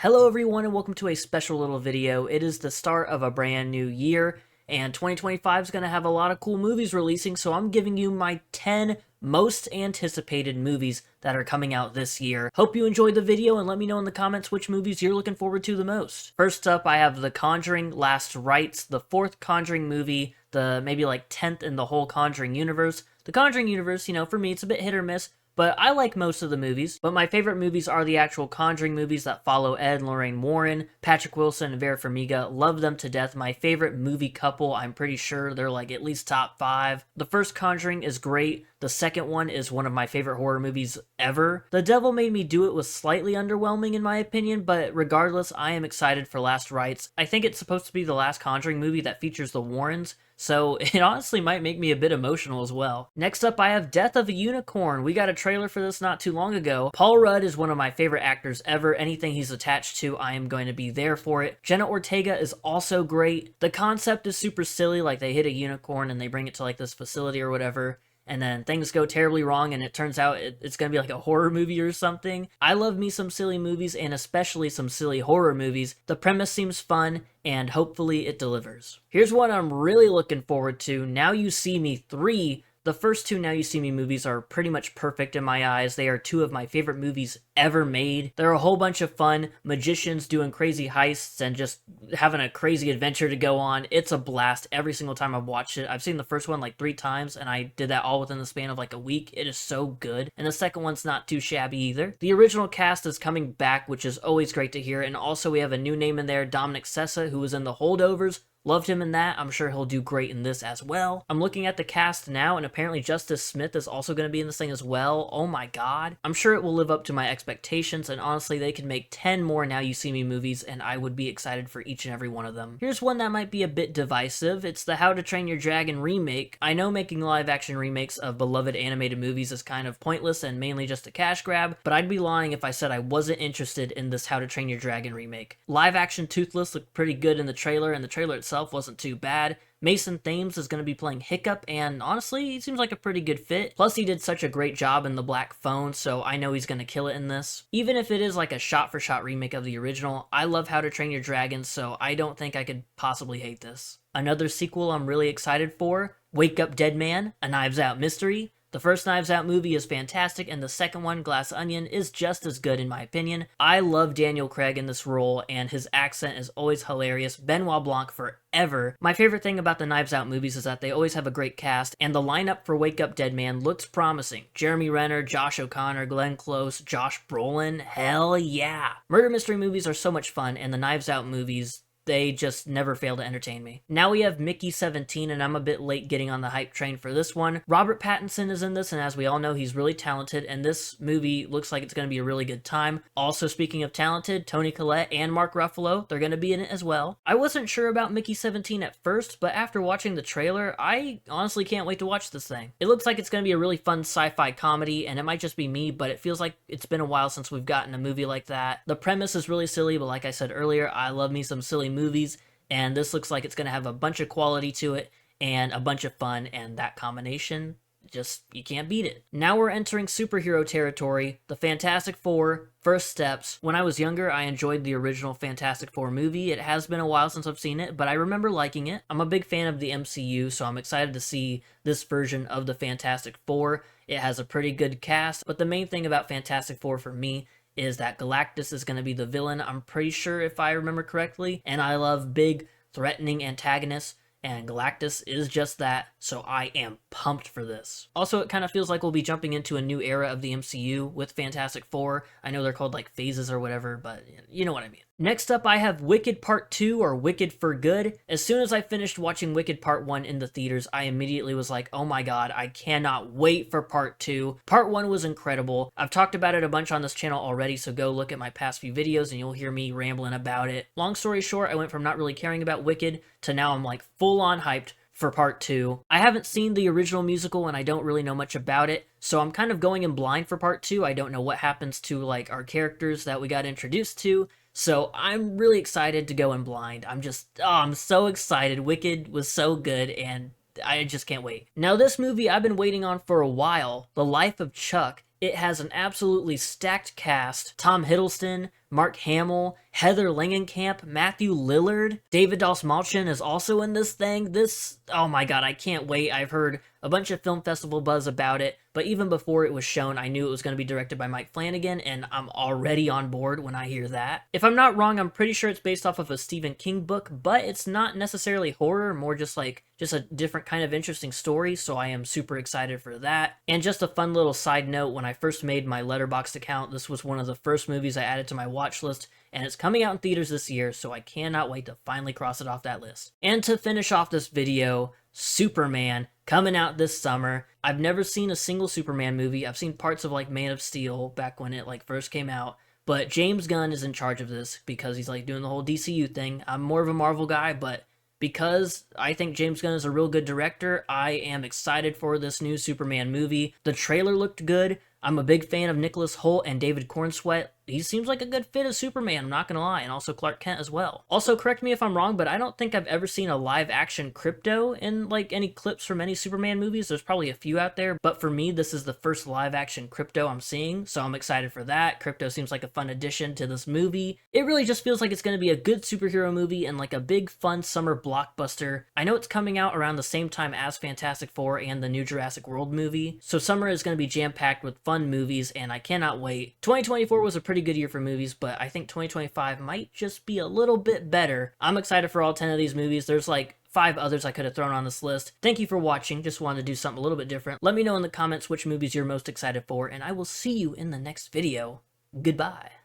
Hello everyone and welcome to a special little video. It is the start of a brand new year and 2025 is going to have a lot of cool movies releasing, so I'm giving you my 10 most anticipated movies that are coming out this year. Hope you enjoyed the video and let me know in the comments which movies you're looking forward to the most. First up, I have The Conjuring Last Rites, the fourth Conjuring movie, the maybe like 10th in the whole Conjuring universe. The Conjuring universe, for me it's a bit hit or miss, but I like most of the movies. But my favorite movies are the actual Conjuring movies that follow Ed and Lorraine Warren, Patrick Wilson, and Vera Farmiga. Love them to death. My favorite movie couple, I'm pretty sure they're like at least top 5. The first Conjuring is great. The second one is one of my favorite horror movies ever. The Devil Made Me Do It was slightly underwhelming in my opinion, but regardless, I am excited for Last Rites. I think it's supposed to be the last Conjuring movie that features the Warrens, so it honestly might make me a bit emotional as well. Next up, I have Death of a Unicorn. We got a trailer for this not too long ago. Paul Rudd is one of my favorite actors ever. Anything he's attached to, I am going to be there for it. Jenna Ortega is also great. The concept is super silly, like they hit a unicorn and they bring it to like this facility or whatever, and then things go terribly wrong and it turns out it's gonna be like a horror movie or something. I love me some silly movies and especially some silly horror movies. The premise seems fun and hopefully it delivers. Here's one I'm really looking forward to, Now You See Me 3. The first two Now You See Me movies are pretty much perfect in my eyes. They are two of my favorite movies ever made. They're a whole bunch of fun, magicians doing crazy heists and just having a crazy adventure to go on. It's a blast every single time I've watched it. I've seen the first one like 3 times and I did that all within the span of like a week. It is so good. And the second one's not too shabby either. The original cast is coming back, which is always great to hear. And also we have a new name in there, Dominic Sessa, who was in The Holdovers. Loved him in that. I'm sure he'll do great in this as well. I'm looking at the cast now, and apparently Justice Smith is also going to be in this thing as well. Oh my god. I'm sure it will live up to my expectations, and honestly, they could make 10 more Now You See Me movies, and I would be excited for each and every one of them. Here's one that might be a bit divisive. It's the How to Train Your Dragon remake. I know making live-action remakes of beloved animated movies is kind of pointless and mainly just a cash grab, but I'd be lying if I said I wasn't interested in this How to Train Your Dragon remake. Live-action Toothless looked pretty good in the trailer, and the trailer itself wasn't too bad. Mason Thames is going to be playing Hiccup, and honestly, he seems like a pretty good fit. Plus, he did such a great job in The Black Phone, so I know he's going to kill it in this. Even if it is like a shot-for-shot remake of the original, I love How to Train Your Dragon, so I don't think I could possibly hate this. Another sequel I'm really excited for, Wake Up Dead Man, a Knives Out mystery. The first Knives Out movie is fantastic, and the second one, Glass Onion, is just as good in my opinion. I love Daniel Craig in this role, and his accent is always hilarious. Benoit Blanc forever. My favorite thing about the Knives Out movies is that they always have a great cast, and the lineup for Wake Up Dead Man looks promising. Jeremy Renner, Josh O'Connor, Glenn Close, Josh Brolin, hell yeah! Murder mystery movies are so much fun, and the Knives Out movies, they just never fail to entertain me. Now we have Mickey 17, and I'm a bit late getting on the hype train for this one. Robert Pattinson is in this, and as we all know, he's really talented, and this movie looks like it's going to be a really good time. Also, speaking of talented, Toni Collette and Mark Ruffalo, they're going to be in it as well. I wasn't sure about Mickey 17 at first, but after watching the trailer, I honestly can't wait to watch this thing. It looks like it's going to be a really fun sci-fi comedy, and it might just be me, but it feels like it's been a while since we've gotten a movie like that. The premise is really silly, but like I said earlier, I love me some silly movies, and this looks like it's going to have a bunch of quality to it and a bunch of fun, and that combination, just, you can't beat it. Now we're entering superhero territory, the Fantastic Four, First Steps. When I was younger, I enjoyed the original Fantastic Four movie. It has been a while since I've seen it, but I remember liking it. I'm a big fan of the MCU, so I'm excited to see this version of the Fantastic Four. It has a pretty good cast, but the main thing about Fantastic Four for me is that Galactus is going to be the villain, I'm pretty sure if I remember correctly, and I love big, threatening antagonists, and Galactus is just that, so I am pumped for this. Also, it kind of feels like we'll be jumping into a new era of the MCU with Fantastic Four. I know they're called like phases or whatever, but you know what I mean. Next up, I have Wicked Part 2, or Wicked for Good. As soon as I finished watching Wicked Part 1 in the theaters, I immediately was like, oh my god, I cannot wait for Part 2. Part 1 was incredible. I've talked about it a bunch on this channel already, so go look at my past few videos and you'll hear me rambling about it. Long story short, I went from not really caring about Wicked to now I'm like full on hyped for Part 2. I haven't seen the original musical and I don't really know much about it, so I'm kind of going in blind for Part 2. I don't know what happens to like our characters that we got introduced to, so I'm really excited to go in blind. I'm so excited. Wicked was so good and I just can't wait. Now this movie I've been waiting on for a while, The Life of Chuck. It has an absolutely stacked cast. Tom Hiddleston, Mark Hamill, Heather Langenkamp, Matthew Lillard, David Dastmalchian is also in this thing. This, oh my god, I can't wait. I've heard a bunch of film festival buzz about it, but even before it was shown, I knew it was going to be directed by Mike Flanagan, and I'm already on board when I hear that. If I'm not wrong, I'm pretty sure it's based off of a Stephen King book, but it's not necessarily horror, more just a different kind of interesting story, so I am super excited for that. And just a fun little side note, when I first made my Letterboxd account, this was one of the first movies I added to my watch list, and it's coming out in theaters this year, so I cannot wait to finally cross it off that list. And to finish off this video, Superman, coming out this summer. I've never seen a single Superman movie. I've seen parts of like Man of Steel back when it like first came out, but James Gunn is in charge of this because he's like doing the whole DCU thing. I'm more of a Marvel guy, but because I think James Gunn is a real good director, I am excited for this new Superman movie. The trailer looked good. I'm a big fan of Nicholas Hoult and David Cornsweet. He seems like a good fit as Superman, I'm not gonna lie, and also Clark Kent as well. Also, correct me if I'm wrong, but I don't think I've ever seen a live-action Crypto in, like, any clips from any Superman movies. There's probably a few out there, but for me, this is the first live-action Crypto I'm seeing, so I'm excited for that. Crypto seems like a fun addition to this movie. It really just feels like it's gonna be a good superhero movie and, like, a big, fun summer blockbuster. I know it's coming out around the same time as Fantastic Four and the new Jurassic World movie, so summer is gonna be jam-packed with fun movies, and I cannot wait. 2024 was a pretty good year for movies, but I think 2025 might just be a little bit better. I'm excited for all 10 of these movies. There's like 5 others I could have thrown on this list. Thank you for watching. Just wanted to do something a little bit different. Let me know in the comments which movies you're most excited for, and I will see you in the next video. Goodbye.